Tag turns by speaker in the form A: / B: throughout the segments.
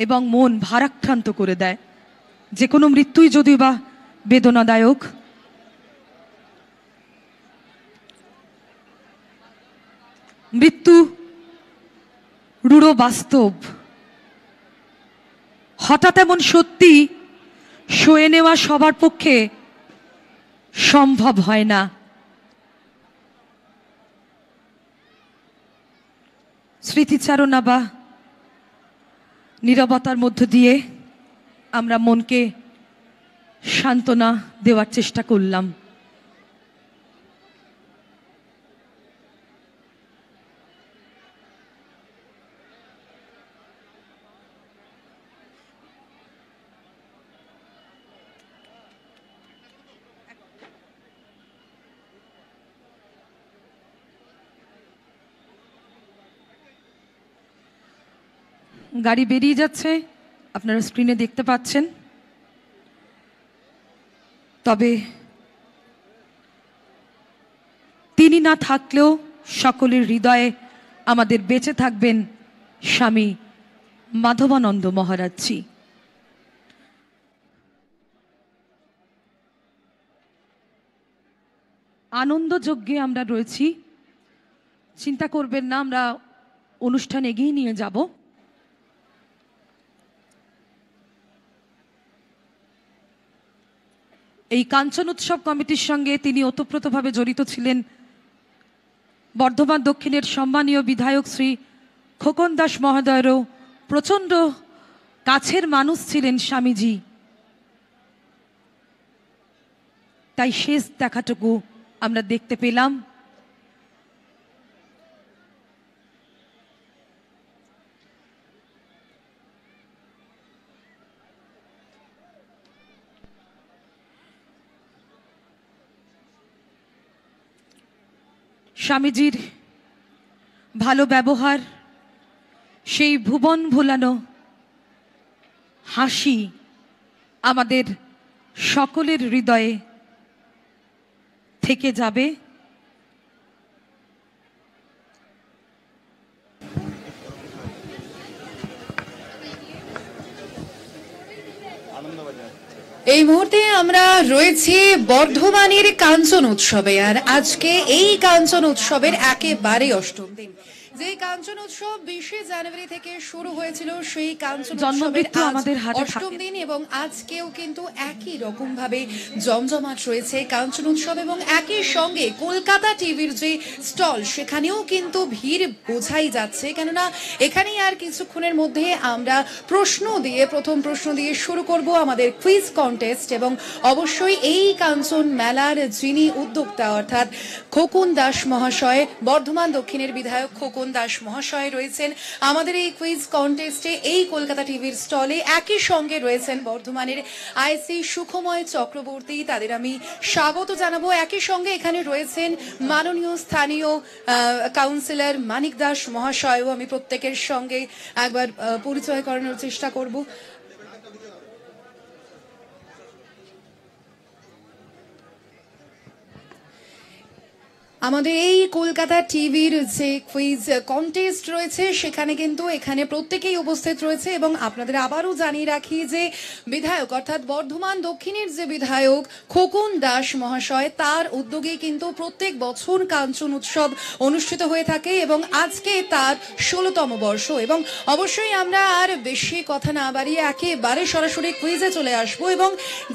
A: এবং মন ভারাক্রান্ত করে দেয়। যে কোনো মৃত্যুই যদিও বা বেদনাদায়ক, মৃত্যু রূঢ় বাস্তব, হঠাৎ এমন সত্যি সয়ে নেওয়া সবার পক্ষে সম্ভব হয় না। স্মৃতিচারণা বা নীরবতার মধ্য দিয়ে আমরা মনকে সান্ত্বনা দেওয়ার চেষ্টা করলাম। গাড়ি বেরিয়ে যাচ্ছে, আপনারা স্ক্রিনে দেখতে পাচ্ছেন। তবে তিনি না থাকলেও সকলের হৃদয়ে আমাদের বেঁচে থাকবেন স্বামী মাধবানন্দ মহারাজজি। আনন্দযজ্ঞে আমরা রয়েছি, চিন্তা করবেন না, আমরা অনুষ্ঠান এগিয়ে নিয়ে যাব। এই কাঞ্চন উৎসব কমিটির সঙ্গে তিনি ওতপ্রোতভাবে জড়িত ছিলেন বর্ধমান দক্ষিণের সম্মানীয় বিধায়ক শ্রী খোকন দাস মহোদয়েরও প্রচণ্ড কাছের মানুষ ছিলেন স্বামীজি। তাই শেষ দেখাটুকু আমরা দেখতে পেলাম। স্বামীজির ভালো ব্যবহার, সেই ভুবন ভোলানো হাসি আমাদের সকলের হৃদয়ে থেকে যাবে।
B: এই মুহূর্তে আমরা রয়েছি বর্ধমানের কাঞ্চন উৎসবে, আর আজকে এই কাঞ্চন উৎসবের একেবারে অষ্টম দিন। যে কাঞ্চন উৎসব 20 জানুয়ারি থেকে শুরু হয়েছিল, সেই কাঞ্চন উৎসবের অষ্টম দিন এবং আজকেও কিন্তু একই রকম ভাবে জমজমাট রয়েছে কাঞ্চন উৎসব। এবং একই সঙ্গে কলকাতা টিভির যে স্টল, সেখানেও কিন্তু ভিড় বোঝাই যাচ্ছে, কেননা এখানেই আর কিছুক্ষণের মধ্যে আমরা প্রথম প্রশ্ন দিয়ে শুরু করব আমাদের কুইজ কন্টেস্ট। এবং অবশ্যই এই কাঞ্চন মেলার যিনি উদ্যোক্তা অর্থাৎ খোকন দাস মহাশয়, বর্ধমান দক্ষিণের বিধায়ক খোকন দাস মহাশয় রয়েছেন আমাদের এই কুইজ কন্টেস্টে। এই কলকাতা টিভির স্টলে একই সঙ্গে রয়েছেন বর্ধমানের আইসি সুখময় চক্রবর্তী, তাদের আমি স্বাগত জানাবো। একই সঙ্গে এখানে রয়েছেন মাননীয় স্থানীয় কাউন্সিলর মানিক দাস মহাশয়ও, আমি প্রত্যেকের সঙ্গে একবার পরিচয় করানোর চেষ্টা করব। আমাদের এই কলকাতা টিভির যে কুইজ কন্টেস্ট রয়েছে, সেখানে কিন্তু এখানে প্রত্যেকেই উপস্থিত রয়েছে। এবং আপনাদের আবারও জানিয়ে রাখি যে বিধায়ক অর্থাৎ বর্ধমান দক্ষিণের যে বিধায়ক খোকন দাস মহাশয়, তার উদ্যোগে কিন্তু প্রত্যেক বছর কাঞ্চন উৎসব অনুষ্ঠিত হয়ে থাকে এবং আজকে তার 16তম বর্ষ। এবং অবশ্যই আমরা আর বেশি কথা না বাড়িয়ে একেবারে সরাসরি কুইজে চলে আসবো। এবং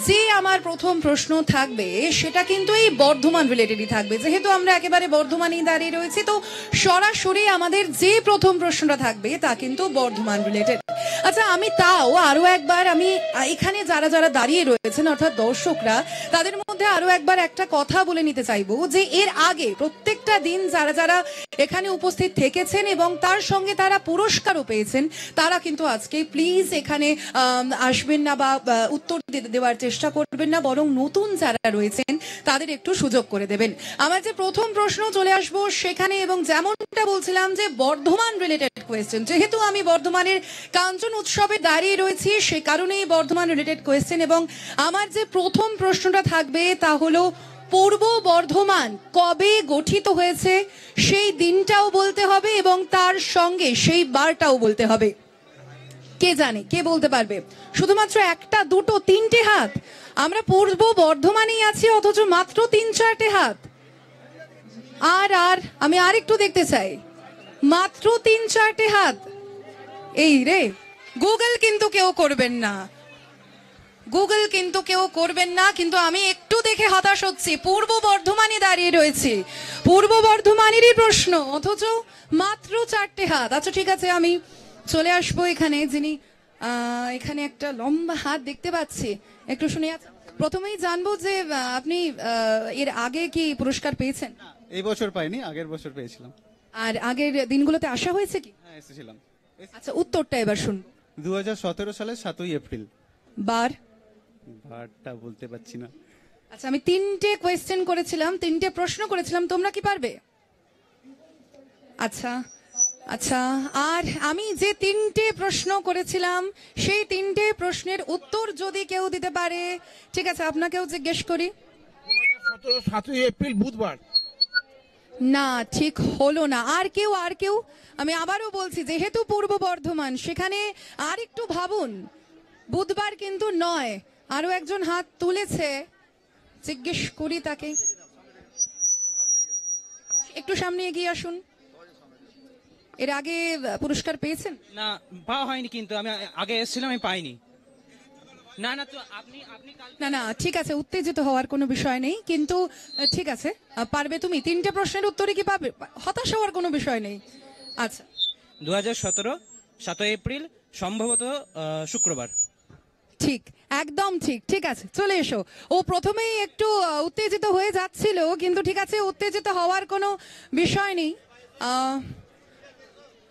B: যে আমার প্রথম প্রশ্ন থাকবে সেটা কিন্তু এই বর্ধমান রিলেটেডই থাকবে, যেহেতু আমরা একেবারে বর্ধমানেই দাঁড়িয়ে রয়েছে, তো সরাসরি আমাদের যে প্রথম প্রশ্নটা থাকবে তা কিন্তু বর্ধমান রিলেটেড। আচ্ছা, আমি তাও আরো একবার আমি এখানে যারা যারা দাঁড়িয়ে রয়েছেন অর্থাৎ দর্শকরা, তাদের মধ্যে আরো একবার একটা কথা বলে নিতে চাইবো যে এর আগে প্রত্যেকটা দিন যারা যারা এখানে উপস্থিত থেকেছেন এবং তার সঙ্গে তারা পুরস্কারও পেয়েছেন, তারা কিন্তু আজকে প্লিজ এখানে আসবেন না বা উত্তর দেওয়ার চেষ্টা করবেন না, বরং নতুন যারা রয়েছেন তাদের একটু সুযোগ করে দেবেন। আমার যে প্রথম প্রশ্ন চলে আসবো সেখানে, এবং যেমনটা বলছিলাম যে বর্ধমান রিলেটেড কোয়েশ্চেন, যেহেতু আমি বর্ধমানের কাঞ্চন উৎসবে দাঁড়িয়ে রয়েছি সে কারণেই বর্ধমান রিলেটেড কোয়েশ্চেন। এবং আমার যে প্রথম প্রশ্নটা থাকবে তা হলো, পূর্ব বর্ধমান কবে গঠিত হয়েছে সেই দিনটাও বলতে হবে এবং তার সঙ্গে সেই বারটাও বলতে হবে। কে জানে, কে বলতে পারবে? শুধুমাত্র একটা, দুটো, তিনটে হাত? আমরা পূর্ব বর্ধমানেই আছি অথচ মাত্র 3-4টে হাত। আর আর আমি আর একটু দেখতে চাই, মাত্র 3-4টে হাত। এই রে, গুগল কিন্তু কেউ করবেন না, গুগল কিন্তু কেউ করবেন না, কিন্তু আমি একটু দেখে হতাশ হচ্ছি। পূর্ব বর্ধমানে দাঁড়িয়ে রয়েছি, পূর্ব বর্ধমানেরই প্রশ্ন, অথচ মাত্র 4টে হাত। আচ্ছা ঠিক আছে, আমি চলে আসবো এখানে, যিনি এখানে একটা লম্বা হাত দেখতে পাচ্ছি, একটু শুনে। আচ্ছা, প্রথমেই জানবো যে আপনি এর আগে কি পুরস্কার পেয়েছেন?
C: এই বছর পাইনি, আগের বছর পেয়েছিলাম।
B: আর আগের দিনগুলোতে আসা হয়েছে কি?
C: হ্যাঁ, এসেছিলাম।
B: আচ্ছা, উত্তরটা এবার শুন।
C: 2017 সালের 7ই এপ্রিল।
B: বার?
C: ভারটা বলতে পারছি না।
B: আচ্ছা, আমি 3টে কোয়েশ্চেন করেছিলাম, 3টে প্রশ্ন করেছিলাম, তোমরা কি পারবে? আচ্ছা আচ্ছা, আর আমি যে 3টে প্রশ্ন করেছিলাম সেই 3টে প্রশ্নের উত্তর যদি কেউ দিতে পারে, ঠিক আছে, আপনাকেও জিজ্ঞেস করি।
D: 7ই এপ্রিল বুধবার।
B: না, ঠিক হলো না। আর কেউ, আর কেউ? আমি আবারও বলছি, যেহেতু পূর্ব বর্ধমান, সেখানে আর একটু ভাবুন। বুধবার কিন্তু নয়। আরো একজন হাত তুলেছে, জিজ্ঞেস করি তাকে। একটু সামনে এগিয়ে আসুন। এর আগে পুরস্কার পেয়েছেন?
E: না, পাওয়া হয়নি, কিন্তু আমি আগে এসেছিলাম, আমি পাইনি। না না, তো আপনি আপনি
B: না না, ঠিক আছে, উত্তেজিত হওয়ার কোনো বিষয় নেই, কিন্তু ঠিক আছে, পারবে তুমি 3টে প্রশ্নের উত্তরে কি পাবে? হতাশ হওয়ার কোনো বিষয় নেই। আচ্ছা,
E: 2017 7ই এপ্রিল, সম্ভবত শুক্রবার।
B: ঠিক, একদম ঠিক। ঠিক আছে, চলে এসো। ও প্রথমেই একটু উত্তেজিত হয়ে যাচ্ছিল, কিন্তু ঠিক আছে, উত্তেজিত হওয়ার কোনো বিষয় নেই।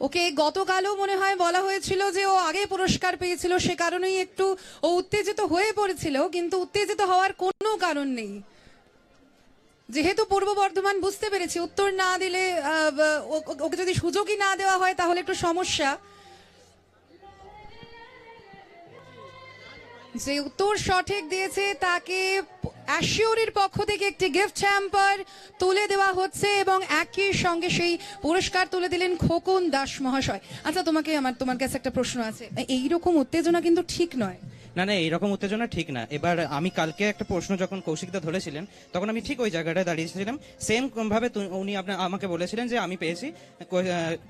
B: ওকে গতকালও মনে হয় বলা হয়েছিল যে ও আগে পুরস্কার পেয়েছিল, সে কারণেই একটু ও উত্তেজিত হয়ে পড়েছিল, কিন্তু উত্তেজিত হওয়ার কোনো কারণ নেই। যেহেতু পূর্ব বর্ধমান, বুঝতে পেরেছি, উত্তর না দিলে ওকে যদি সুযোগই না দেওয়া হয় তাহলে একটু সমস্যা। যে উত্তর সঠিক দিয়েছে তাকে অ্যাশিওরির পক্ষ থেকে একটি গিফট হ্যাম্পার তুলে দেওয়া হচ্ছে, এবং একই সঙ্গে সেই পুরস্কার তুলে দিলেন খোকন দাস মহাশয়। আচ্ছা, তোমার কাছে একটা প্রশ্ন আছে। এইরকম উত্তেজনা কিন্তু ঠিক নয়।
E: না না, এইরকম উত্তেজনা ঠিক না। এবার আমি কালকে একটা প্রশ্ন যখন কৌশিকদা ধরেছিলেন, তখন আমি ঠিক ওই জায়গাটায় দাঁড়িয়েছিলাম, সেম ভাবে উনি আমাকে বলেছিলেন যে আমি পেয়েছি।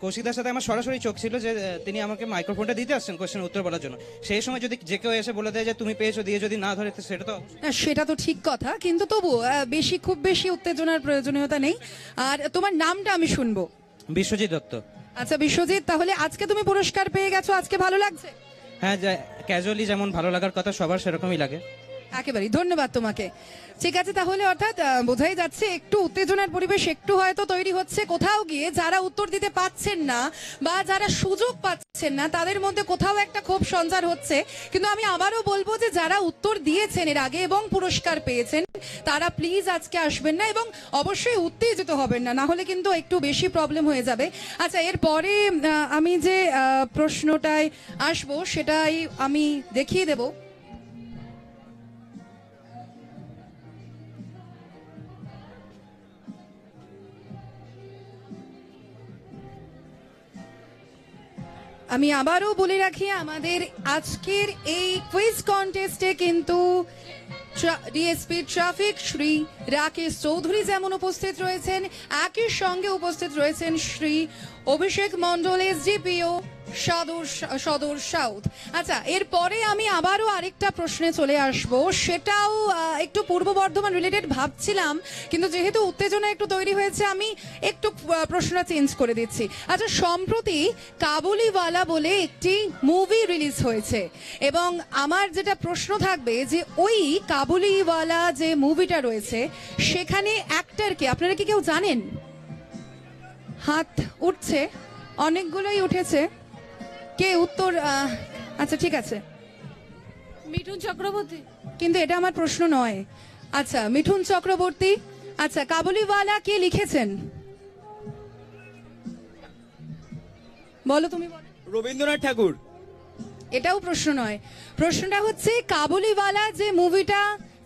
E: কৌশিকদার সাথে আমার সরাসরি চোখ ছিল, যে তিনি আমাকে মাইক্রোফোনটা দিতে আসছেন কোশ্চেনের উত্তর বলার জন্য। সেই সময় যদি যে কেউ এসে বলে দেয় যে তুমি পেয়েছো, দিয়ে যদি না ধরে, সেটা তো
B: না, সেটা তো ঠিক কথা, কিন্তু তবু খুব বেশি উত্তেজনার প্রয়োজনীয়তা নেই। আর তোমার নামটা আমি শুনবো।
E: বিশ্বজিৎ দত্ত।
B: আচ্ছা বিশ্বজিৎ, তাহলে আজকে তুমি পুরস্কার পেয়ে গেছো, আজকে ভালো লাগছে?
E: হ্যাঁ, ক্যাজুয়ালি যেমন ভালো লাগার কথা, সবার সেরকমই লাগে।
B: একেবারেই, ধন্যবাদ তোমাকে। ঠিক আছে, তাহলে অর্থাৎ বোঝাই যাচ্ছে একটু উত্তেজনার পরিবেশ একটু হয়তো তৈরি হচ্ছে। কোথাও গিয়ে যারা উত্তর দিতে পাচ্ছেন না বা যারা সুযোগ পাচ্ছেন না, তাদের মধ্যে কোথাও একটা ক্ষোভ সঞ্চার হচ্ছে। কিন্তু আমি আবারও বলবো যে যারা উত্তর দিয়েছেন এর আগে এবং পুরস্কার পেয়েছেন, তারা প্লিজ আজকে আসবেন না, এবং অবশ্যই উত্তেজিত হবেন না, না হলে কিন্তু একটু বেশি প্রবলেম হয়ে যাবে। আচ্ছা, এরপরে আমি যে প্রশ্নটায় আসবো সেটাই আমি দেখিয়ে দেবো। আমি আবারও বলে রাখি, আমাদের আজকের এই কুইজ কন্টেস্টে কিন্তু ডিএসপি ট্রাফিক শ্রী রাকেশ চৌধুরী যেমন উপস্থিত রয়েছেন, একই সঙ্গে উপস্থিত রয়েছেন শ্রী অভিষেক মন্ডল, এসডিপিও সদর সাউথ। আচ্ছা, এরপরে আমি আবারও আরেকটা প্রশ্নে চলে আসব, সেটাও একটু পূর্ব বর্ধমান রিলেটেড ভাবছিলাম, কিন্তু যেহেতু উত্তেজনা একটু তৈরি হয়েছে, আমি একটু প্রশ্নটা চেঞ্জ করে দিচ্ছি। আচ্ছা, সম্প্রতি কাবুলিওয়ালা বলে একটি মুভি রিলিজ হয়েছে, এবং আমার যেটা প্রশ্ন থাকবে যে ওই কাবুলিওয়ালা যে মুভিটা রয়েছে সেখানে অ্যাক্টরকে আপনারা কি কেউ জানেন? হাত উঠছে, অনেকগুলোই উঠেছে। কে উত্তর? আচ্ছা ঠিক আছে,
F: মিঠুন চক্রবর্তী।
B: কিন্তু এটা আমার প্রশ্ন নয়। আচ্ছা, মিঠুন চক্রবর্তী। আচ্ছা, কাবুলিওয়ালা কে লিখেছেন? বলো, তুমি বলো।
G: রবীন্দ্রনাথ ঠাকুর।
B: এটাও প্রশ্ন নয়। প্রশ্নটা হচ্ছে কাবুলিওয়ালা যে মুভিটা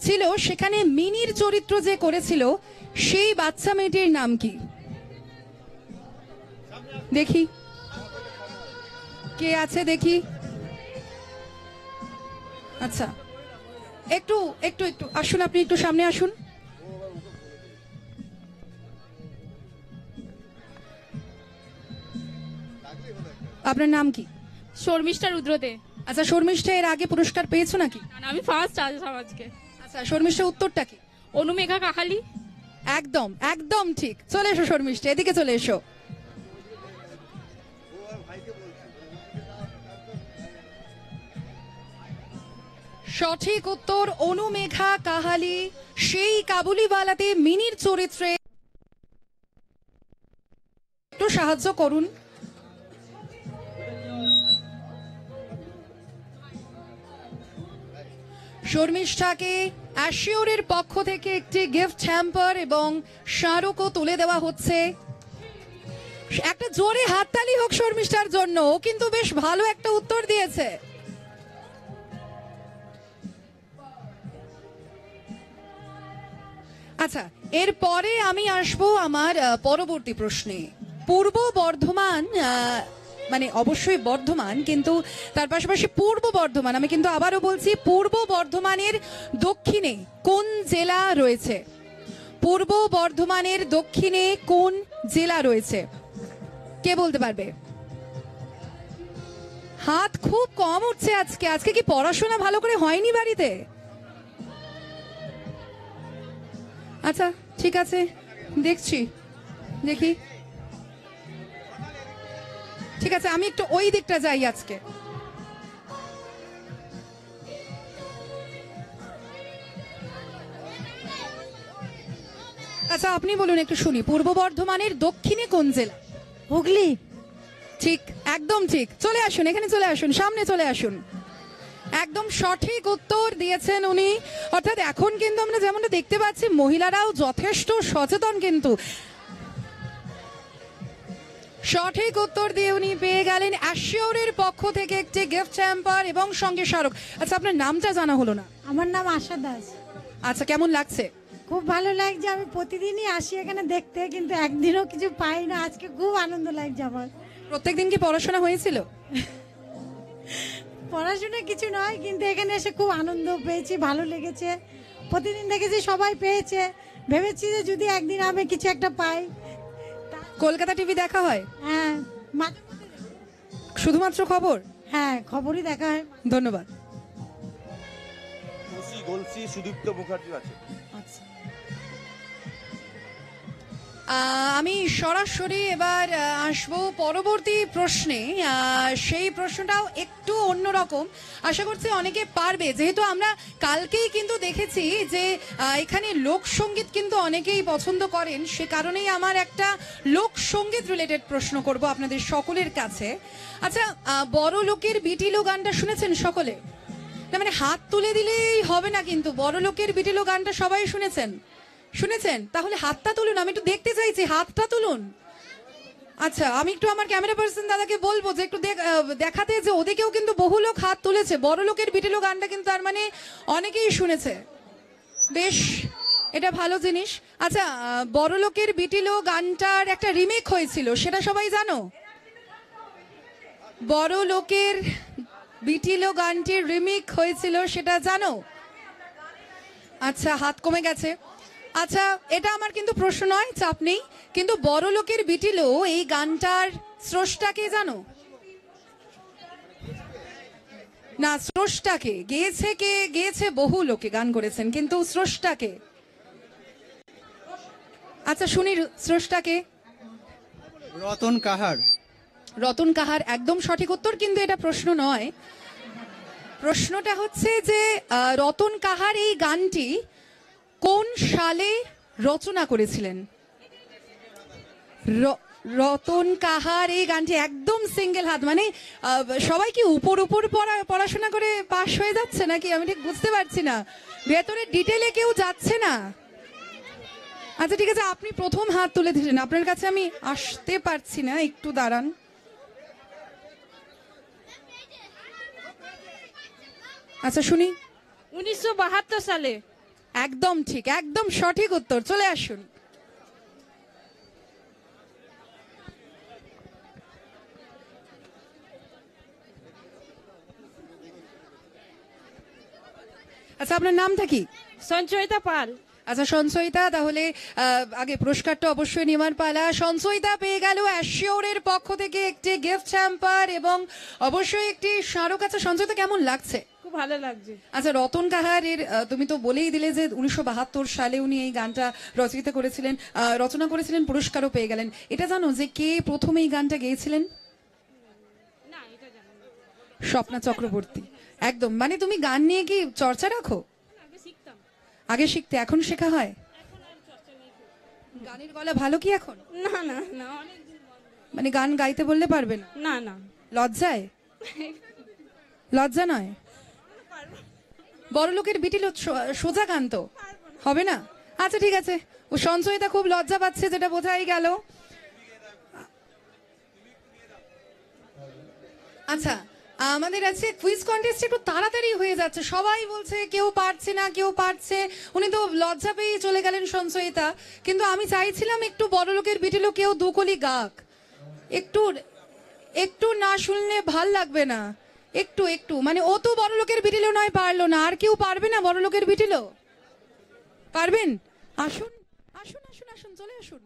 B: ছিল সেখানে মিনির চরিত্র যে করেছিল সেই বাচ্চা মেয়েটির নাম কি? দেখি কে আছে, দেখি। আচ্ছা, একটু একটু একটু আসুন, আপনি একটু সামনে আসুন। আপনার নাম কি?
F: শর্মিষ্ঠা রুদ্রতে।
B: আচ্ছা, শর্মিষ্ঠা এর আগে পুরস্কার পেয়েছো নাকি?
F: না, আমি ফার্স্ট আসলাম আজকে।
B: আচ্ছা, শর্মিষ্ঠা উত্তরটা কি?
F: অনুমেঘা কাকালি।
B: একদম একদম ঠিক। চলে এসো শর্মিষ্ঠা, এদিকে চলে এসো। সঠিক উত্তর অনুমেঘা কাহালি। সেই কাবুলিওয়ালাতে মিনির চরিত্রে। একটু সাহায্য করুন। শর্মিষ্ঠাকে অ্যাশিওরের পক্ষ থেকে একটি গিফট হ্যাম্পার এবং স্মারকও তুলে দেওয়া হচ্ছে। একটা জোরে হাততালি হোক শর্মিষ্ঠার জন্য, ও কিন্তু বেশ ভালো একটা উত্তর দিয়েছে। আচ্ছা, এরপরে আমি আসবো আমার পরবর্তী প্রশ্নে। পূর্ব বর্ধমান, মানে অবশ্যই বর্ধমান, কিন্তু তার পাশাপাশি পূর্ব বর্ধমান, আমি কিন্তু আবারও বলছি পূর্ব বর্ধমানের দক্ষিণে কোন জেলা রয়েছে? পূর্ব বর্ধমানের দক্ষিণে কোন জেলা রয়েছে? কে বলতে পারবে? হাত খুব কম উঠছে আজকে। আজকে কি পড়াশোনা ভালো করে হয়নি বাড়িতে? আচ্ছা, ঠিক আছে, দেখছি, দেখি। ঠিক আছে, আমি একটু ওই দিকটা যাই আজকে। আচ্ছা, আপনি বলুন, একটু শুনি। পূর্ব বর্ধমানের দক্ষিণে কোন জেলা?
G: হুগলি।
B: ঠিক, একদম ঠিক। চলে আসুন, এখানে চলে আসুন, সামনে চলে আসুন। একদম সঠিক উত্তর দিয়েছেন উনি। অর্থাৎ এখন কিন্তু আমরা যেমনটা দেখতে পাচ্ছি, মহিলারাও যথেষ্ট সচেতন। কিন্তু সঠিক উত্তর দিয়ে উনি পেয়ে গেলেন অ্যাশিওরের পক্ষ থেকে একটি গিফট হ্যাম্পার এবং সঙ্গে স্মারক। আচ্ছা, আপনার নামটা জানা হলো না।
G: আমার নাম আশা দাস।
B: আচ্ছা, কেমন লাগছে?
G: খুব ভালো লাগছে। আমি প্রতিদিনই আসি এখানে দেখতে, কিন্তু একদিনও কিছু পাই না। আজকে খুব আনন্দ লাগছে আমার।
B: প্রত্যেকদিন কি পড়াশোনা হয়েছিল?
G: পড়াশোনা কিছু নয়, কিন্তু এখানে এসে খুব আনন্দ পেয়েছি, ভালো লেগেছে। প্রতিদিন দেখেছি সবাই পেয়েছে, ভেবেছি যে যদি একদিন আমি কিছু একটা পাই।
B: কলকাতা টিভি দেখা হয়?
G: হ্যাঁ, মাঝে মধ্যে দেখি।
B: শুধুমাত্র খবর?
G: হ্যাঁ, খবরই দেখা হয়।
B: ধন্যবাদ।
H: গলসি সুদীপ্ত মুখার্জি আছে।
B: আচ্ছা, আমি সরাসরি এবার আসবো পরবর্তী প্রশ্নে। সেই প্রশ্নটাও একটু অন্যরকম, আশা করছি অনেকে পারবে। যেহেতু আমরা কালকেই কিন্তু দেখেছি যে এখানে লোকসঙ্গীত কিন্তু অনেকেই পছন্দ করেন, সে কারণেই আমার একটা লোকসঙ্গীত রিলেটেড প্রশ্ন করব আপনাদের সকলের কাছে। আচ্ছা, বড় লোকের বিটিলো গানটা শুনেছেন সকলে? না, মানে হাত তুলে দিলেই হবে না, কিন্তু বড় লোকের বিটিলো গানটা সবাই শুনেছেন? শুনেছেন? তাহলে হাতটা তুলুন, আমি একটু দেখতে চাইছি, হাতটা তুলুন। আচ্ছা, আমি একটু আমার ক্যামেরা পার্সন দাদাকে বলবো যে একটু দেখাতে যে ওদিকেও কিন্তু বহু লোক হাত তুলেছে। বড় লোকের বিটিলো গানটা কিন্তু তার মানে অনেকেই শুনেছে। বেশ, এটা ভালো জিনিস। আচ্ছা, বড় লোকের বিটিলো গানটার একটা রিমেক হয়েছিল, সেটা সবাই জানো? বড় লোকের বিটিলো গানটির রিমেক হয়েছিল, সেটা জানো? আচ্ছা, হাত কমে গেছে। আচ্ছা, এটা আমার কিন্তু প্রশ্ন নয়, চাপ নেই। কিন্তু বড় লোকের বিটিলো এই গানটার স্রষ্টাকে জানো? না, স্রষ্টাকে গেয়েছে কে? গেয়েছে বহু লোকে, গান করেছেন, কিন্তু স্রষ্টাকে? আচ্ছা, শুনি স্রষ্টাকে।
C: রতন কাহার।
B: রতন কাহার একদম সঠিক উত্তর, কিন্তু এটা প্রশ্ন নয়। প্রশ্নটা হচ্ছে যে রতন কাহার এই গানটি কোন সালে রচনা করেছিলেন? রতন কাহার এই গানটি একদম সিঙ্গেল হাত, মানে সবাই কি উপর উপর পড়াশোনা করে পাশ হয়ে যাচ্ছে নাকি? আমি ঠিক বুঝতে পারছি না, ভেতরে ডিটেলে কেউ যাচ্ছে না। আচ্ছা, ঠিক আছে, আপনি প্রথম হাত তুলে দিলেন, আপনার কাছে আমি আসতে পারছি না, একটু দাঁড়ান। আচ্ছা, শুনি।
F: 1972 সালে।
B: একদম ঠিক, একদম সঠিক উত্তর। চলে আসুন। আচ্ছা, আপনার নামটা কি?
F: সঞ্চয়িতা পাল।
B: আচ্ছা সঞ্চয়িতা, তাহলে আগে পুরস্কারটা অবশ্যই নেওয়ার পালা। সঞ্চয়িতা পেয়ে গেল অ্যাশিওরের পক্ষ থেকে একটি গিফট হ্যাম্পার এবং অবশ্যই একটি স্মারক। আচ্ছা সঞ্চয়িতা, কেমন লাগছে?
F: খুব ভালো লাগছে।
B: আচ্ছা, রতন কাহারের তুমি তো বলেই দিলে যে 1972 সালে উনি এই গানটা রচনা করেছিলেন, পুরস্কারও পেয়ে গেলেন। এটা জানো যে কে প্রথম এই গানটা গেয়েছিলেন?
F: না, এটা জানি না।
B: স্বপ্না চক্রবর্তী। একদম, মানে তুমি গান নিয়ে কি চর্চা রাখো?
F: আগে শিখতাম।
B: আগে শিখতে, এখন শেখা হয়? গানের গলা ভালো কি এখন?
F: না না না, অনেক দিন বন্ধ।
B: মানে গান গাইতে বললে পারবে না?
F: না না।
B: লজ্জায়? লজ্জা নয়, বড় লোকের বিটিল সোজা গান তো হবে না। আচ্ছা ঠিক আছে, ও সঞ্চয়িতা খুব লজ্জা পাচ্ছে, যেটা বোঝাই গেল। আচ্ছা, আমাদের আছে কুইজ কন্টেস্ট, একটু তাড়াতাড়ি হয়ে যাচ্ছে, সবাই বলছে কেউ পারছে না, কেউ পারছে। উনি তো লজ্জা পেয়ে চলে গেলেন সঞ্চয়িতা, কিন্তু আমি চাইছিলাম একটু বড় লোকের বিটিলও কেউ দুকলি গাক। একটু একটু না শুনলে ভাল লাগবে না। একটু একটু মানে ও তো বড় লোকের বিটিলও নয়, পারলো না। আর কেউ পারবে না বড় লোকের বিটিলও? পারবেন? আসুন আসুন আসুন আসুন, চলে আসুন।